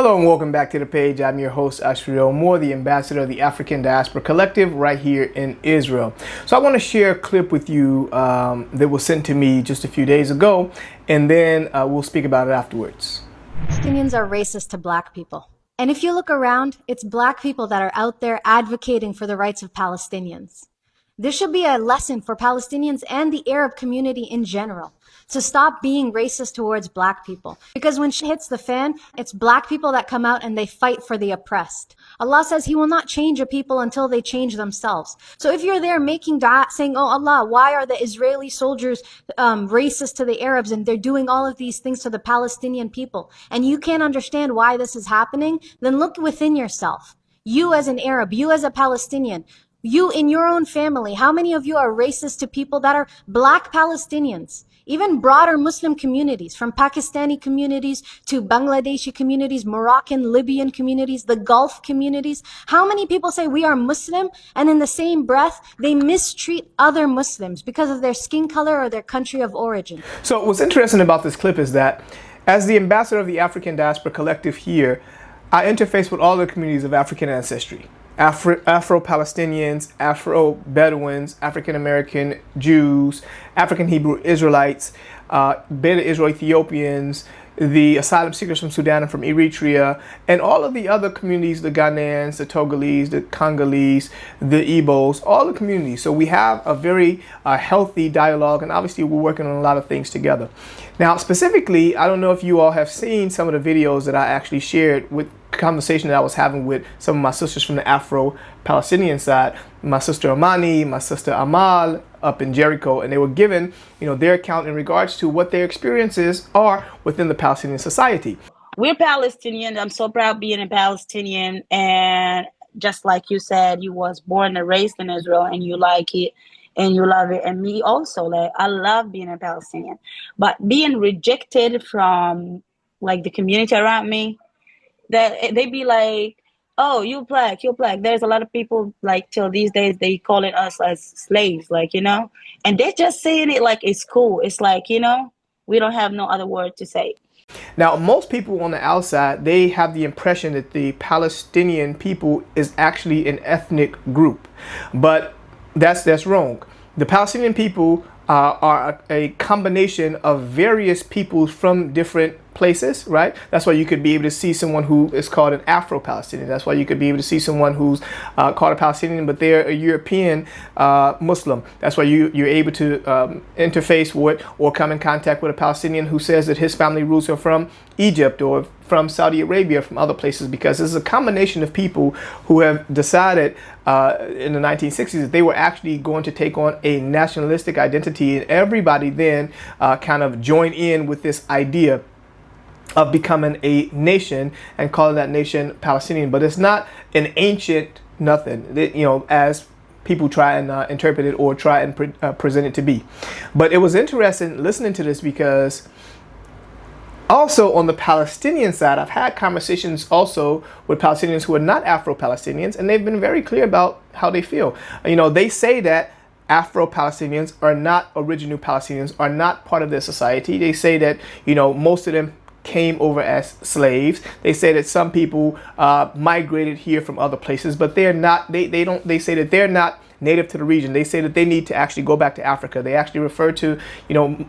Hello and welcome back to the page. I'm your host, Ashriel Moore, the ambassador of the African Diaspora Collective right here in Israel. So I want to share a clip with you that was sent to me just a few days ago, and then we'll speak about it afterwards. Palestinians are racist to black people. And if you look around, it's black people that are out there advocating for the rights of Palestinians. This should be a lesson for Palestinians and the Arab community in general to stop being racist towards black people. Because when shit hits the fan, it's black people that come out and they fight for the oppressed. Allah says He will not change a people until they change themselves. So if you're there making dua, saying, oh Allah, why are the Israeli soldiers racist to the Arabs and they're doing all of these things to the Palestinian people, and you can't understand why this is happening, then look within yourself. You as an Arab, you as a Palestinian, you in your own family, how many of you are racist to people that are black Palestinians? Even broader Muslim communities, from Pakistani communities to Bangladeshi communities, Moroccan, Libyan communities, the Gulf communities. How many people say we are Muslim and in the same breath, they mistreat other Muslims because of their skin color or their country of origin? So what's interesting about this clip is that as the ambassador of the African Diaspora Collective here, I interface with all the communities of African ancestry. Afro-Palestinians, Afro-Bedouins, African-American Jews, African Hebrew Israelites, Beta Israel Ethiopians, the asylum seekers from Sudan and from Eritrea, and all of the other communities, the Ghanaians, the Togolese, the Congolese, the Igbos, all the communities. So we have a very healthy dialogue, and obviously we're working on a lot of things together. Now, specifically, I don't know if you all have seen some of the videos that I actually shared with conversation that I was having with some of my sisters from the Afro-Palestinian side, my sister Amani, my sister Amal up in Jericho, and they were given, their account in regards to what their experiences are within the Palestinian society. We're Palestinian. I'm so proud being a Palestinian, and just like you said, you was born and raised in Israel, and you like it and you love it. And me also, like, I love being a Palestinian, but being rejected from like the community around me, that they be like, oh, you're black. There's a lot of people, like, till these days, they calling us as slaves, and they're just saying it like it's cool. It's like, we don't have no other word to say. Now, most people on the outside, they have the impression that the Palestinian people is actually an ethnic group, but that's wrong. The Palestinian people are a combination of various peoples from different places, right? That's why you could be able to see someone who is called an Afro-Palestinian. That's why you could be able to see someone who's called a Palestinian, but they're a European Muslim. That's why you're able to interface with or come in contact with a Palestinian who says that his family roots are from Egypt or from Saudi Arabia, from other places, because this is a combination of people who have decided in the 1960s that they were actually going to take on a nationalistic identity, and everybody then kind of joined in with this idea of becoming a nation and calling that nation Palestinian. But it's not an ancient nothing, as people try and interpret it or try and present it to be. But it was interesting listening to this, because also on the Palestinian side, I've had conversations also with Palestinians who are not Afro-Palestinians, and they've been very clear about how they feel. They say that Afro-Palestinians are not original Palestinians, are not part of their society. They say that, most of them came over as slaves. They say that some people migrated here from other places, but they're not. They say that they're not native to the region. They say that they need to actually go back to Africa. They actually refer to,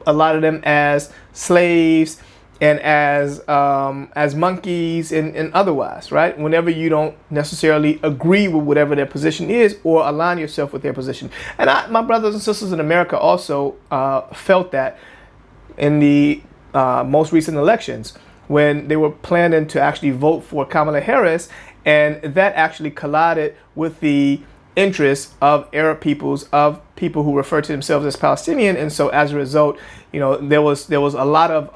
a lot of them as slaves and as monkeys and otherwise, right? Whenever you don't necessarily agree with whatever their position is or align yourself with their position. And my brothers and sisters in America also felt that in the most recent elections, when they were planning to actually vote for Kamala Harris, and that actually collided with the interests of Arab peoples, of people who refer to themselves as Palestinian. And so as a result, there was a lot of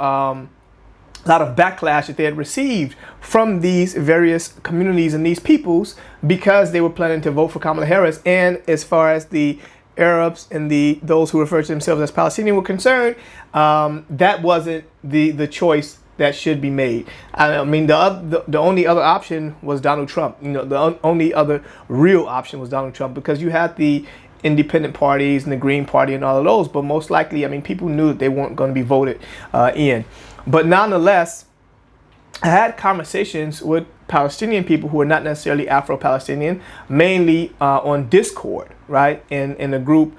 backlash that they had received from these various communities and these peoples, because they were planning to vote for Kamala Harris. And as far as the Arabs and those who refer to themselves as Palestinian were concerned, that wasn't the choice that should be made. I mean, the only other option was Donald Trump. The only other real option was Donald Trump, because you had the independent parties and the Green Party and all of those, but most likely, people knew that they weren't going to be voted in. But nonetheless, I had conversations with Palestinian people who are not necessarily Afro-Palestinian, mainly on Discord, right? In a group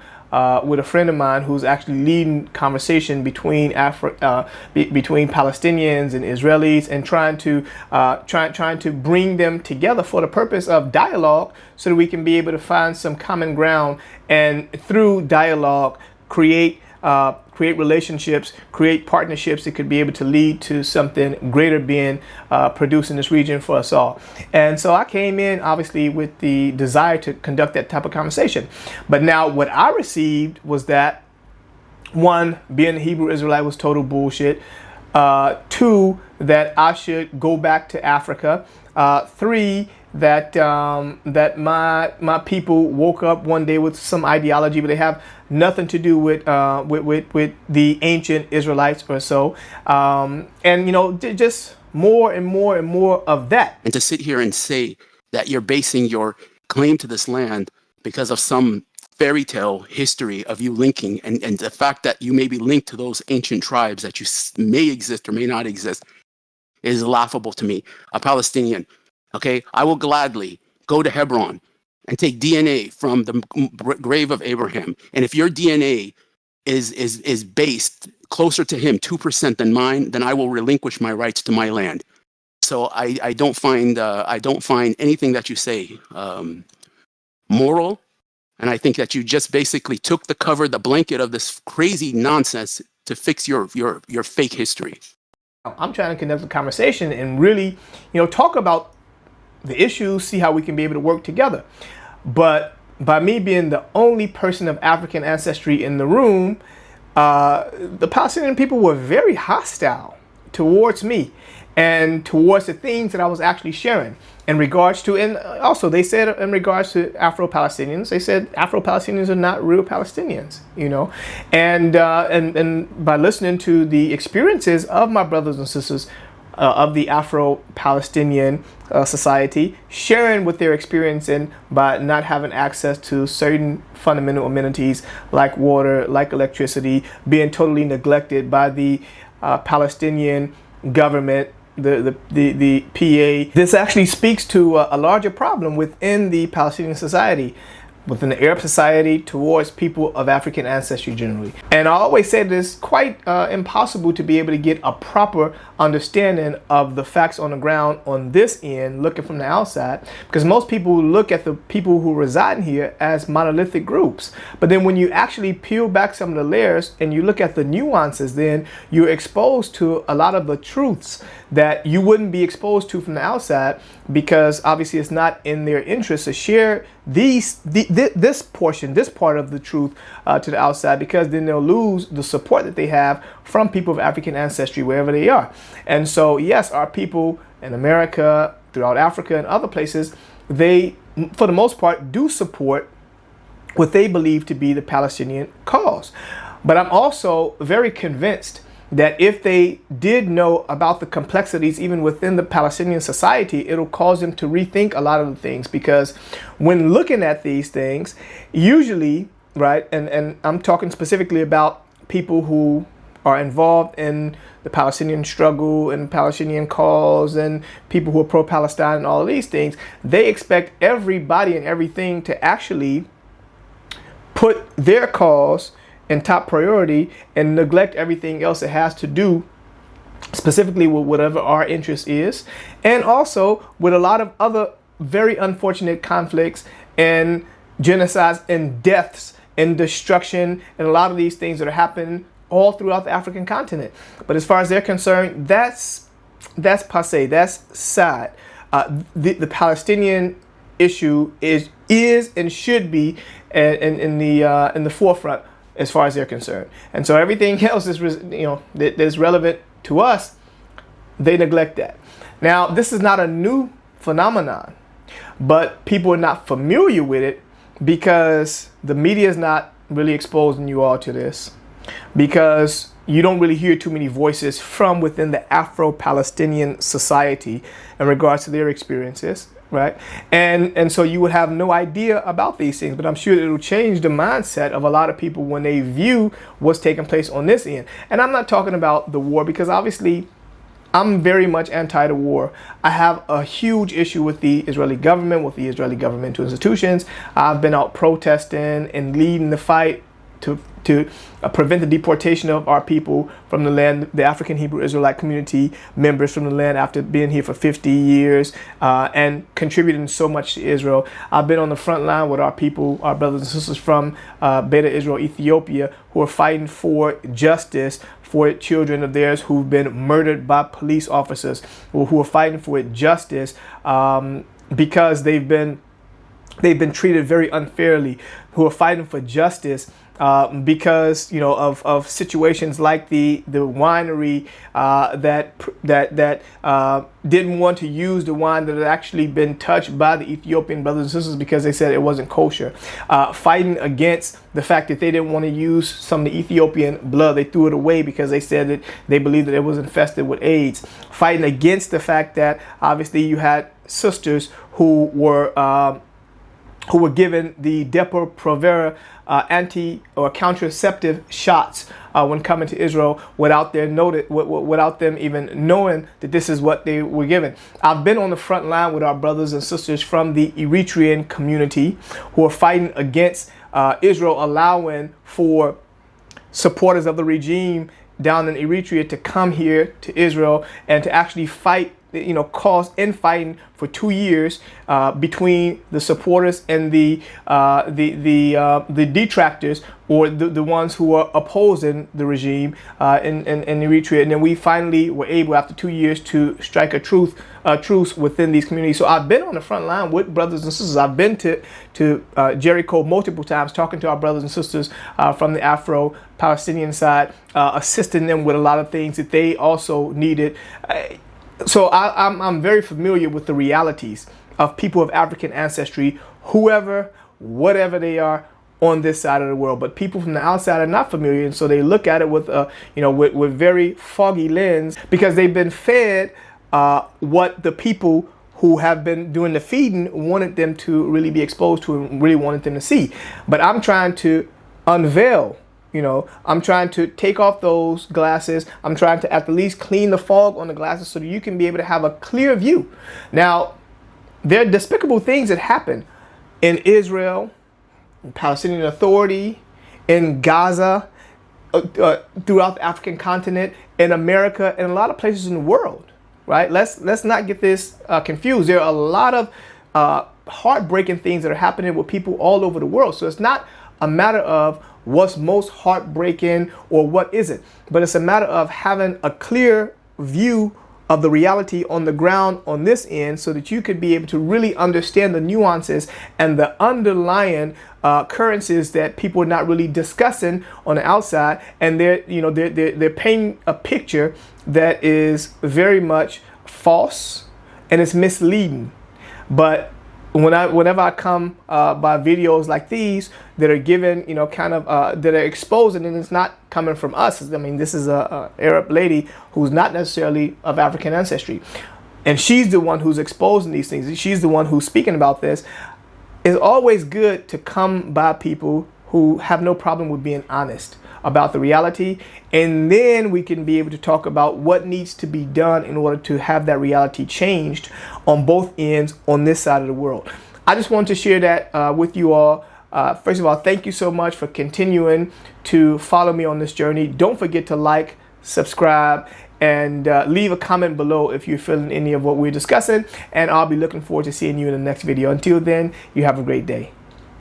with a friend of mine who's actually leading conversation between between Palestinians and Israelis, and trying to bring them together for the purpose of dialogue, so that we can be able to find some common ground, and through dialogue create relationships, create partnerships that could be able to lead to something greater being produced in this region for us all. And so I came in obviously with the desire to conduct that type of conversation. But now what I received was that, one, being a Hebrew Israelite was total bullshit. Two, that I should go back to Africa. Three, that that my people woke up one day with some ideology, but they have nothing to do with the ancient Israelites or so. And just more and more and more of that. And to sit here and say that you're basing your claim to this land because of some fairy tale history of you linking, and the fact that you may be linked to those ancient tribes that you may exist or may not exist, is laughable to me. A Palestinian, okay, I will gladly go to Hebron and take DNA from the grave of Abraham. And if your DNA is based closer to him 2% than mine, then I will relinquish my rights to my land. So I don't find anything that you say moral. And I think that you just basically took the blanket of this crazy nonsense to fix your fake history. I'm trying to conduct a conversation and really, talk about the issues, see how we can be able to work together. But by me being the only person of African ancestry in the room, the Palestinian people were very hostile towards me and towards the things that I was actually sharing in regards to, and also they said in regards to Afro-Palestinians, they said Afro-Palestinians are not real Palestinians, and by listening to the experiences of my brothers and sisters of the Afro-Palestinian society, sharing what they're experiencing by not having access to certain fundamental amenities like water, like electricity, being totally neglected by the Palestinian government, the PA. This actually speaks to a larger problem within the Palestinian society, within the Arab society, towards people of African ancestry generally. And I always say that it's quite impossible to be able to get a proper understanding of the facts on the ground on this end, looking from the outside, because most people look at the people who reside here as monolithic groups. But then when you actually peel back some of the layers and you look at the nuances, then you're exposed to a lot of the truths that you wouldn't be exposed to from the outside, because obviously it's not in their interest to share this part of the truth to the outside, because then they'll lose the support that they have from people of African ancestry wherever they are. And so, yes, our people in America, throughout Africa and other places, they, for the most part, do support what they believe to be the Palestinian cause. But I'm also very convinced that if they did know about the complexities even within the Palestinian society, it'll cause them to rethink a lot of the things. Because when looking at these things, usually, right, and I'm talking specifically about people who are involved in the Palestinian struggle and Palestinian cause and people who are pro-Palestine and all of these things, they expect everybody and everything to actually put their cause in top priority and neglect everything else that has to do specifically with whatever our interest is, and also with a lot of other very unfortunate conflicts and genocides and deaths and destruction and a lot of these things that are happening all throughout the African continent. But as far as they're concerned, that's passé, that's sad. The Palestinian issue is and should be in the forefront as far as they're concerned. And so everything else is, that's relevant to us, they neglect that. Now, this is not a new phenomenon, but people are not familiar with it because the media is not really exposing you all to this, because you don't really hear too many voices from within the Afro-Palestinian society in regards to their experiences. Right. And so you would have no idea about these things. But I'm sure it'll change the mindset of a lot of people when they view what's taking place on this end. And I'm not talking about the war, because obviously I'm very much anti the war. I have a huge issue with the Israeli government, with the Israeli governmental institutions. I've been out protesting and leading the fight to prevent the deportation of our people from the land, the African Hebrew Israelite community members from the land after being here for 50 years and contributing so much to Israel. I've been on the front line with our people, our brothers and sisters from Beta Israel, Ethiopia, who are fighting for justice for children of theirs who've been murdered by police officers, who are fighting for justice because they've been treated very unfairly, who are fighting for justice because of situations like the winery that didn't want to use the wine that had actually been touched by the Ethiopian brothers and sisters because they said it wasn't kosher. Fighting against the fact that they didn't want to use some of the Ethiopian blood. They threw it away because they said that they believed that it was infested with AIDS. Fighting against the fact that obviously you had sisters who were given the Depo-Provera anti or contraceptive shots when coming to Israel without them even knowing that this is what they were given. I've been on the front line with our brothers and sisters from the Eritrean community who are fighting against Israel allowing for supporters of the regime down in Eritrea to come here to Israel and to actually fight, cause infighting for 2 years between the supporters and the detractors, or the ones who are opposing the regime in Eritrea. And then we finally were able, after 2 years, to strike a truce within these communities. So I've been on the front line with brothers and sisters. I've been to Jericho multiple times, talking to our brothers and sisters from the Afro-Palestinian side, assisting them with a lot of things that they also needed. So I'm very familiar with the realities of people of African ancestry, whatever they are on this side of the world. But people from the outside are not familiar, and so they look at it with with very foggy lens because they've been fed what the people who have been doing the feeding wanted them to really be exposed to and really wanted them to see. But I'm trying to unveil. I'm trying to take off those glasses. I'm trying to at least clean the fog on the glasses so that you can be able to have a clear view. Now, there are despicable things that happen in Israel, in Palestinian Authority, in Gaza, throughout the African continent, in America, and a lot of places in the world, right? Let's not get this confused. There are a lot of heartbreaking things that are happening with people all over the world. So it's not a matter of what's most heartbreaking or what isn't, but it's a matter of having a clear view of the reality on the ground on this end so that you could be able to really understand the nuances and the underlying occurrences that people are not really discussing on the outside, and they're painting a picture that is very much false and it's misleading. But whenever I come by videos like these that are given, that are exposing, and it's not coming from us. I mean, this is a Arab lady who's not necessarily of African ancestry, and she's the one who's exposing these things. She's the one who's speaking about this. It's always good to come by people who have no problem with being honest about the reality, and then we can be able to talk about what needs to be done in order to have that reality changed on both ends on this side of the world. I just wanted to share that with you all. First of all, thank you so much for continuing to follow me on this journey. Don't forget to like, subscribe, and leave a comment below if you're feeling any of what we're discussing, and I'll be looking forward to seeing you in the next video. Until then, you have a great day.